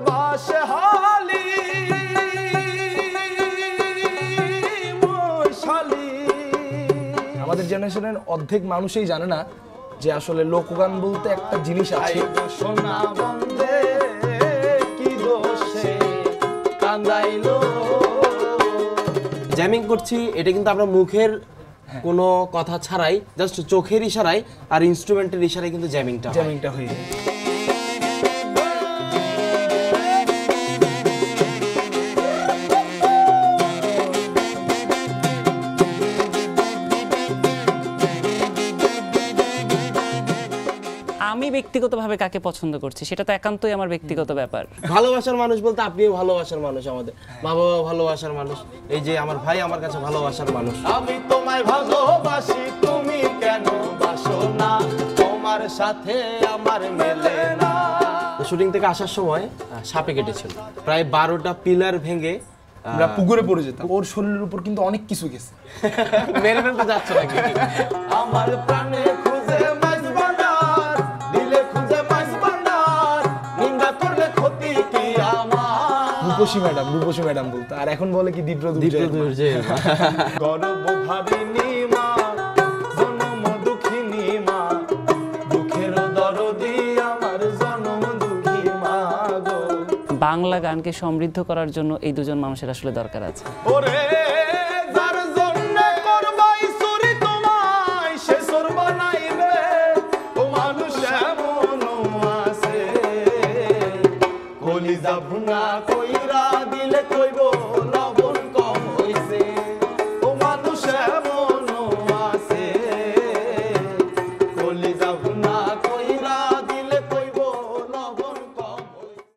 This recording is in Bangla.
বাসে হালি মশালি। আমাদের জেনারেশনের অর্ধেক মানুষই জানে না যে আসলে লোকগান বলতে একটা জিনিস আছে। সোনা বন্দে কি দোষে কান্দাইলো। জ্যামিং করছি এটা কিন্তু আমরা মুখের কোনো কথা ছাড়াই জাস্ট চোখের ইশারায় আর ইনস্ট্রুমেন্টের ইশারায় কিন্তু জ্যামিংটা হয়ে যায়। আমি ব্যক্তিগতভাবে কাকে পছন্দ করছি সেটা তো একান্তই আমার ব্যক্তিগত ব্যাপার। ভালোবাসার মানুষ বলতে আপনিও ভালোবাসার মানুষ, আমাদের মা বাবা ভালোবাসার মানুষ, এই যে আমার ভাই আমার কাছে ভালোবাসার মানুষ। আমি তোমায় ভালোবাসি তুমি কেন বাসো না, তোমার সাথে আমার মেলে না। শুটিং থেকে আসার সময় সাপে কেটেছিল, প্রায় 12টা পিলার ভেঙে আমরা পুকুরে পড়ে যেতাম। ওর শরীরের উপর কিন্তু অনেক কিছু গেছে, মেরে ফেলতে যাচ্ছে নাকি। আমার প্রাণে খুঁজে মাছ ভান্ডার, দিলে খুঁজে মাছ ভান্ডার, নিন্দা করলে ক্ষতি কি আমার। রূপসী ম্যাডাম বলতো, আর এখন বলে কি দীপ্রদূর্জয়। গর্ভধারিণী মা, জনম দুঃখিনী মা, দুঃখের দরদি আমার জনম দুঃখী মা গো। বাংলা গানকে সমৃদ্ধ করার জন্য এই দুজন মানুষের আসলে দরকার আছে। ওরে যার জন্য করবাই চুরি তোমায়, সে চোর বানাইবে। ও মানুষ এমনও আছে, কলিজা ভুনা কইরা দিলে কইব